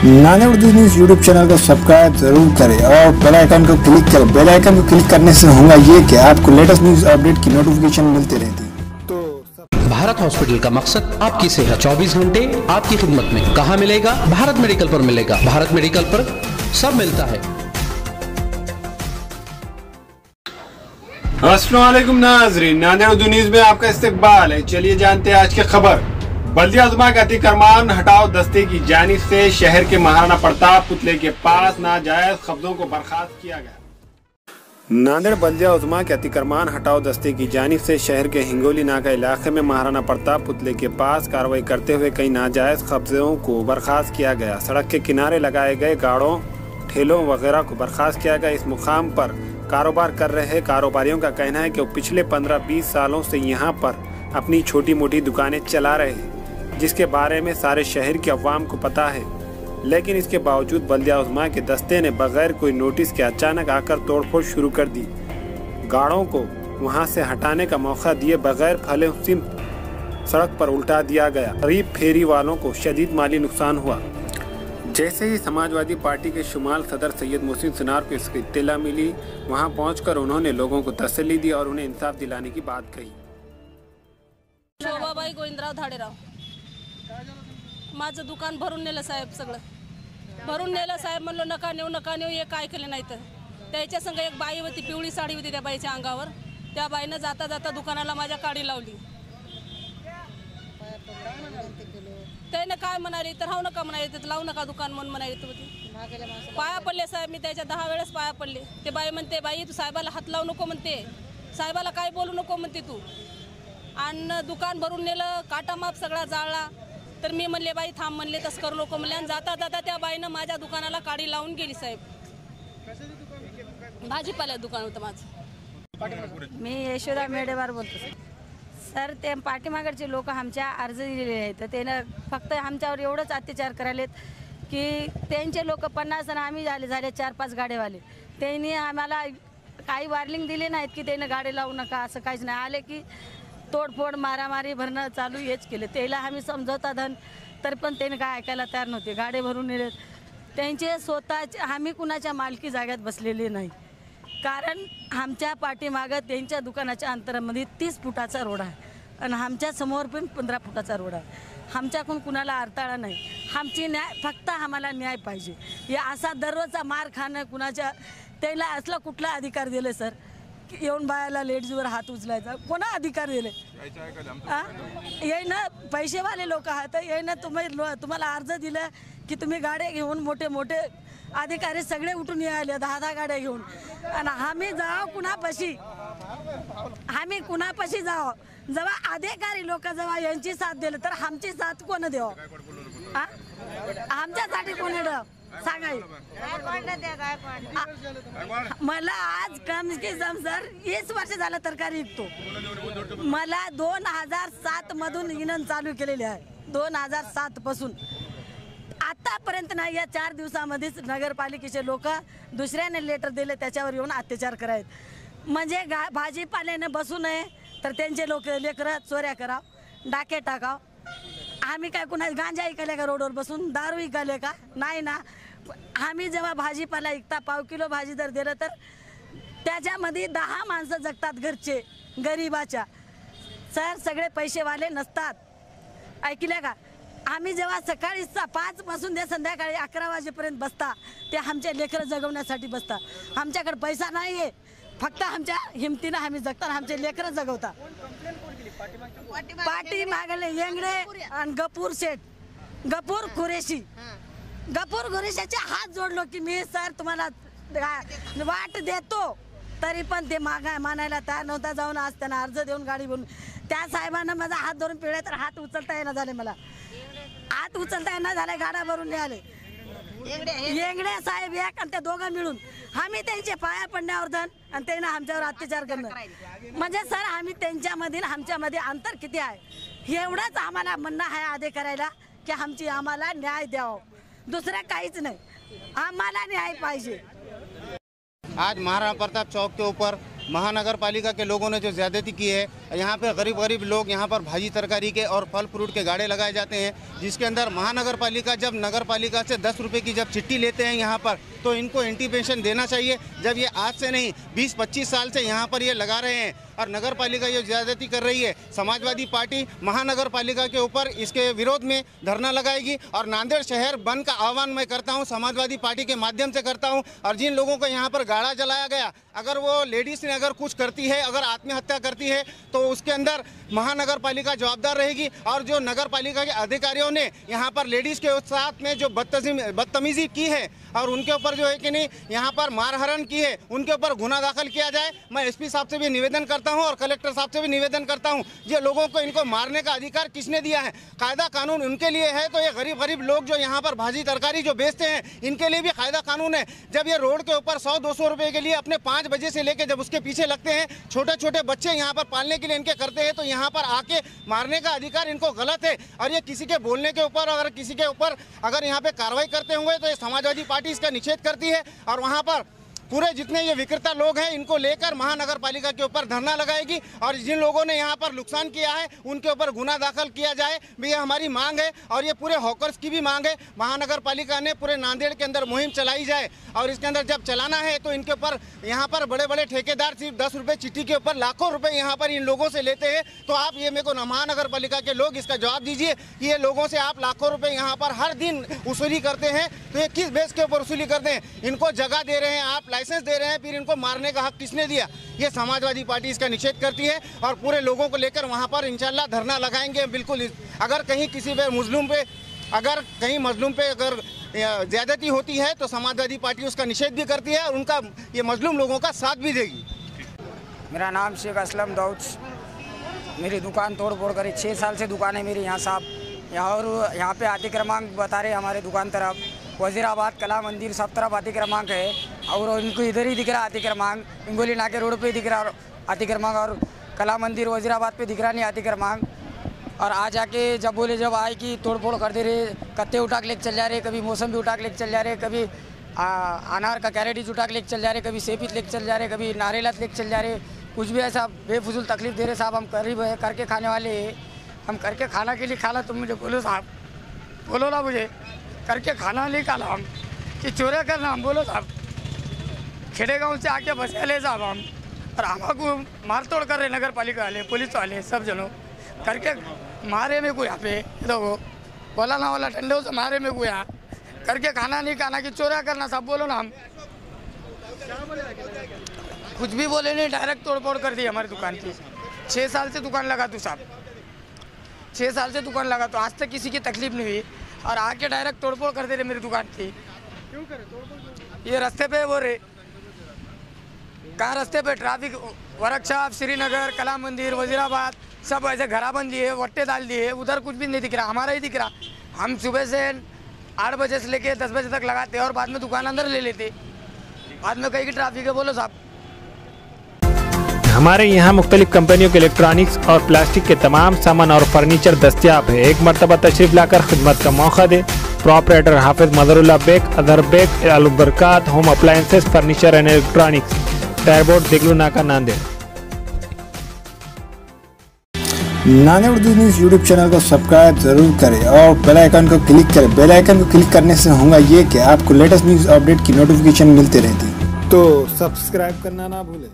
नाने Urdu news YouTube channel को subscribe जरूर करें और बेल आइकन को क्लिक करें। बेल आइकन को क्लिक करने से होगा ये कि आपको लेटेस्ट न्यूज़ अपडेट की नोटिफिकेशन मिलती रहती है। भारत हॉस्पिटल का मकसद आपकी सेहत 24 घंटे आपकी खिदमत में। कहाँ मिलेगा? भारत मेडिकल पर मिलेगा। भारत मेडिकल पर सब मिलता है। अस्सलाम वालेकुम नाज़रीन, नाने उर्दू न्यूज़ में आपका इस्तकबाल है। चलिए जानते हैं आज की खबर। बल्दिया उज़्मा के अतिक्रमण हटाओ दस्ते की जानिब से शहर के महाराणा प्रताप पुतले के पास नाजायज कब्जों को बर्खास्त किया गया। नांदेड़ बल्दिया उज़्मा के अतिक्रमण हटाओ दस्ते की जानिब से शहर के हिंगोली नाका इलाके में महाराणा प्रताप पुतले के पास कार्रवाई करते हुए कई नाजायज कब्जों को बर्खास्त किया गया। सड़क के किनारे लगाए गए गाड़ों, ठेलों वगैरह को बर्खास्त किया गया। इस मुकाम पर कारोबार कर रहे कारोबारियों का कहना है कि वो पिछले 15-20 सालों से यहाँ पर अपनी छोटी मोटी दुकानें चला रहे हैं, जिसके बारे में सारे शहर की अवाम को पता है। लेकिन इसके बावजूद बल्दिया उज़्मा के दस्ते ने बगैर कोई नोटिस के अचानक आकर तोड़फोड़ शुरू कर दी। गाड़ों को वहां से हटाने का मौका दिए बगैर फले सिम सड़क पर उल्टा दिया गया। गरीब फेरी वालों को शदीद माली नुकसान हुआ। जैसे ही समाजवादी पार्टी के शुमाल सदर सैयद मोहसिन सिनार को इसकी इत्तला मिली, वहां पहुंचकर उन्होंने लोगों को तसल्ली दी और उन्हें इंसाफ दिलाने की बात कही। शोभाबाई गोविंदराव धाडेराव, माझं दुकान भरून नेलं साहेब, सगळं भरून नेलं साहेब. म्हणलो नका नेऊ हे काय केलं नाही तर त्याच्या संग एक बाई होती, पिवळी साडी होती त्या बाईच्या अंगावर. त्या बाईनं जाता जाता दुकानाला माझ्या काडी लावली. त्याने काय म्हणाले तर हाव नका म्हणाले, तर लावू नका दुकान म्हणून म्हणाले. होती पाया पडले साहेब, मी त्याच्या 10 वेळेस पाया पडले. ते बाई म्हणते, बाई तू साहेबाला हात लावू नको म्हणते, साहेबाला काय बोलू नको म्हणते तू. आणि दुकान भरून नेलं, काटा माप सगळा जाळला. तर मी म्हणले, बाई थांब म्हणले, तसं करू नको म्हणले. आणि जाता जाता त्या बाईनं माझ्या दुकानाला काडी लावून गेली साहेब. भाजीपाला दुकान होतं माझं. मी यशोदा मेडेवार बोलतो सर. ते पाठीमागडचे लोक आमच्या अर्ज दिलेले आहेत, तर त्यानं फक्त आमच्यावर एवढंच अत्याचार करायलेत की त्यांचे लोक 50 आणि आम्ही झाले 4-5 गाडेवाले. त्यांनी आम्हाला काही वॉर्निंग दिले नाहीत की त्यानं गाडी लावू नका, असं काहीच नाही. आले की तोडफोड मारामारी भरणं चालू हेच केले. त्याला आम्ही समजवता धन, तर पण त्याने काय ऐकायला तयार नव्हते. गाडे भरून नेले त्यांचे स्वतःचे. आम्ही कुणाच्या मालकी जाग्यात बसलेले नाही, कारण आमच्या पाठीमागं त्यांच्या दुकानाच्या अंतरामध्ये 30 फुटाचा रोड आहे आणि आमच्या समोर पण 15 फुटाचा रोड आहे. आमच्याकडून कुणाला अडथळा नाही. आमची फक्त आम्हाला न्याय पाहिजे. या असा दररोजचा मार खाणं कुणाच्या, त्याला असला कुठला अधिकार दिले सर येऊन बायाला लेडीजवर हात उचलायचा? कोणा अधिकार दिले? ये ना पैसेवाले लोक आहात, ये ना तुम्हाला अर्ज दिलं की तुम्ही गाड्या घेऊन, मोठे मोठे अधिकारी सगळे उठून यायले 10-10 गाड्या घेऊन. आणि आम्ही जाव कुणापाशी, आम्ही कुणापाशी जाव? जेव्हा अधिकारी लोक जेव्हा यांची साथ दिले, तर आमची साथ कोण देव? आमच्यासाठी कोण द्याव सांगाय? मला आज कम से कम सर 20 वर्ष झालं तरकारी विकतो. मला 2007 मधून इनन चालू केलेले आहे. 2007 पासून आतापर्यंत नाही. या 4 दिवसामध्येच नगरपालिकेचे लोक दुसऱ्याने लेटर दिले, त्याच्यावर येऊन अत्याचार करायत. म्हणजे भाजीपाल्याने बसू नये, तर त्यांचे लोक लेकरं चोऱ्या कराव, डाके टाकाव. आम्ही काय कुणा गांजा ऐकले का रोडवर बसून? दारू ऐकले का? नाही ना. आम्ही जेव्हा भाजीपाला ऐकता, पाव किलो भाजी जर दिलं तर त्याच्यामध्ये 10 माणसं जगतात घरचे, गरीबाच्या. सर सगळे पैसेवाले नसतात, ऐकले का? आम्ही जेव्हा सकाळी 5 पासून ते संध्याकाळी 11 वाजेपर्यंत बसता, ते आमच्या लेकरं जगवण्यासाठी बसता. आमच्याकडे पैसा नाही आहे, फक्त आमच्या हिमतीनं आम्ही जगता, आमचे लेकरं जगवता. पाठी मागले येंगडे आणि गपूर शेठ, गपूर कुरेशी, गपूर कुरेशीचे हात जोडलो की मी सर तुम्हाला वाट देतो, तरी पण ते मानायला तयार नव्हता. जाऊन आज त्यांना अर्ज देऊन गाडी बनवून त्या साहेबांना माझा हात धरून पिळे, तर हात उचलता येणार झाले. मला हात उचलता येणार झाले, गाड्या भरून निघाले. येंगडे साहेब एक आणि ते दोघं मिळून आम्ही त्यांचे पाया पडण्यावर धन आणि त्यांना आमच्यावर अत्याचार करणं. म्हणजे सर आम्ही त्यांच्यामध्ये आमच्यामध्ये अंतर किती आहे एवढंच आम्हाला म्हणणं आहे अधिकाऱ्याला की आम्हाला न्याय द्यावा, दुसरं काहीच नाही. आम्हाला न्याय पाहिजे. आज महाराणा प्रताप चौक के ऊपर महानगर पालिका के लोगों ने जो ज़्यादती की है। यहाँ पे गरीब लोग यहाँ पर भाजी तरकारी के और फल फ्रूट के गाड़े लगाए जाते हैं, जिसके अंदर महानगर पालिका जब नगर पालिका से 10 रुपये की जब चिट्ठी लेते हैं यहाँ पर, तो इनको इंटीमेशन देना चाहिए। जब ये आज से नहीं 20-25 साल से यहाँ पर ये लगा रहे हैं और नगर पालिका ये ज़्यादती कर रही है। समाजवादी पार्टी महानगर पालिका के ऊपर इसके विरोध में धरना लगाएगी और नांदेड़ शहर बंद का आह्वान मैं करता हूँ, समाजवादी पार्टी के माध्यम से करता हूँ। और जिन लोगों को यहाँ पर गाड़ा जलाया गया, अगर वो लेडीज़ ने अगर कुछ करती है, अगर आत्महत्या करती है, तो उसके अंदर महानगर पालिका जवाबदार रहेगी। और जो नगर पालिका के अधिकारियों ने यहाँ पर लेडीज़ के साथ में जो बदतमीजी की है और उनके ऊपर जो है कि नहीं यहाँ पर मारहरण की है, उनके ऊपर गुना दाखिल किया जाए। मैं एसपी साहब से भी निवेदन करता हूँ और कलेक्टर साहब से भी निवेदन करता हूँ, ये लोगों को इनको मारने का अधिकार किसने दिया है? कायदा कानून उनके लिए है, तो ये गरीब लोग जो यहाँ पर भाजी तरकारी जो बेचते हैं, इनके लिए भी कायदा कानून है। जब ये रोड के ऊपर 100-200 रुपये के लिए अपने 5 बजे से लेकर जब उसके पीछे लगते हैं, छोटे बच्चे यहाँ पर पालने के लिए इनके करते हैं, तो यहाँ पर आके मारने का अधिकार इनको गलत है। और ये किसी के बोलने के ऊपर, अगर किसी के ऊपर अगर यहाँ पे कार्रवाई करते होंगे, तो ये समाजवादी पार्टी इसका निषेध करती है। और वहाँ पर पूरे जितने ये विक्रेता लोग हैं, इनको लेकर महानगर पालिका के ऊपर धरना लगाएगी और जिन लोगों ने यहाँ पर नुकसान किया है उनके ऊपर गुना दाखिल किया जाए, ये हमारी मांग है। और ये पूरे हॉकर्स की भी मांग है। महानगर पालिका ने पूरे नांदेड़ के अंदर मुहिम चलाई जाए और इसके अंदर जब चलाना है तो इनके ऊपर यहाँ पर बड़े ठेकेदार सिर्फ 10 रुपये चिट्ठी के ऊपर लाखों रुपये यहाँ पर इन लोगों से लेते हैं। तो आप ये मेरे को महानगर पालिका के लोग इसका जवाब दीजिए कि ये लोगों से आप लाखों रुपये यहाँ पर हर दिन वसूली करते हैं, तो ये किस बेस के ऊपर वसूली करते हैं? इनको जगह दे रहे हैं, आप लाइसेंस दे रहे हैं, फिर इनको मारने का हक किसने दिया? ये समाजवादी पार्टी इसका निषेध करती है और पूरे लोगों को लेकर वहाँ पर इंशाल्लाह धरना लगाएंगे। बिल्कुल, अगर कहीं किसी पे मजलूम पे अगर ज़्यादती होती है तो समाजवादी पार्टी उसका निषेध भी करती है और उनका ये मजलूम लोगों का साथ भी देगी। मेरा नाम शेख असलम दाऊद, मेरी दुकान तोड़ फोड़ करी 6 साल से दुकान है मेरी यहाँ साहब। और यहाँ पे आती क्रमांक बता रहे हमारे दुकान तरफ, वजीराबाद कला मंदिर सब तरफ आती क्रमांक है और इनको इधर ही दिख रहा आती क्रमांक, इंगोली नाके रोड पे दिख रहा आती क्रमांक और कला मंदिर वजीराबाद पे दिख रहा नहीं आती क्रमांक। और आ जाके जब आए कि तोड़ फोड़ कर दे रहे, कत्ते उठा के लेके चल जा रहे, कभी मौसम भी उठा के लेके चल जा रहे, कभी अनार का कैरेटीज उठा के लेके चल जा रहे, कभी सेपित लेके चल जा रहे, कभी नारियला लेके चल जा रहे। कुछ भी ऐसा बेफजूल तकलीफ दे रहे साहब। हम गरीब है, करके खाने वाले, हम करके खाना के लिए खाना, तुम मुझे बोलो साहब, बोलो ना, मुझे करके खाना नहीं खाना हम कि चोरी करना हम, बोलो साहब। खेड़े गाँव से आके बस ले साहब हम, और हमको मार तोड़ कर रहे नगर पालिका वाले, पुलिस वाले, सब जनों करके मारे में कोई यहाँ पे देखो बोला ना वाला ठंडे से मारे में कोई यहाँ करके खाना नहीं खाना कि चोरा करना साहब, बोलो ना। हम कुछ भी बोले नहीं, डायरेक्ट तोड़ फोड़ कर दी हमारी दुकान की। 6 साल से दुकान लगा तू साहब, 6 साल से दुकान लगा तो आज तक किसी की तकलीफ नहीं हुई और आके डायरेक्ट तोड़ फोड़ कर दे रहे मेरी दुकान की। क्यों करे तोड़ फोड़? ये रास्ते पे वो रे कहाँ रास्ते पे ट्रैफिक वर्कशॉप, श्रीनगर, कला मंदिर, वजीराबाद सब ऐसे घराबंद दिए, वट्टे डाल दिए, उधर कुछ भी नहीं दिख रहा, हमारा ही दिख रहा। हम सुबह से 8 बजे से लेके 10 बजे तक लगाते और बाद में दुकान अंदर ले लेते, बाद में कहीं की ट्रैफिक है, बोलो साहब। हमारे यहाँ मुख्तलिफ कंपनियों के इलेक्ट्रॉनिक्स और प्लास्टिक के तमाम सामान और फर्नीचर दस्तियाब है। एक मरतबा तशरीफ लाकर खिदमत का मौका दे। Proprietor Hafiz Madarullah Baig, Athar Baig, Albarkat home appliances, furniture and electronics, टायरबोर्ड, दिगलू नाका, Nanded. Nanded Urdu news YouTube channel को सब्सक्राइब जरूर करें और बेल आइकन को क्लिक करें। बेल आइकन को क्लिक करने से होगा ये कि आपको लेटेस्ट न्यूज़ अपडेट की नोटिफिकेशन मिलती रहती, तो सब्सक्राइब करना ना भूलें।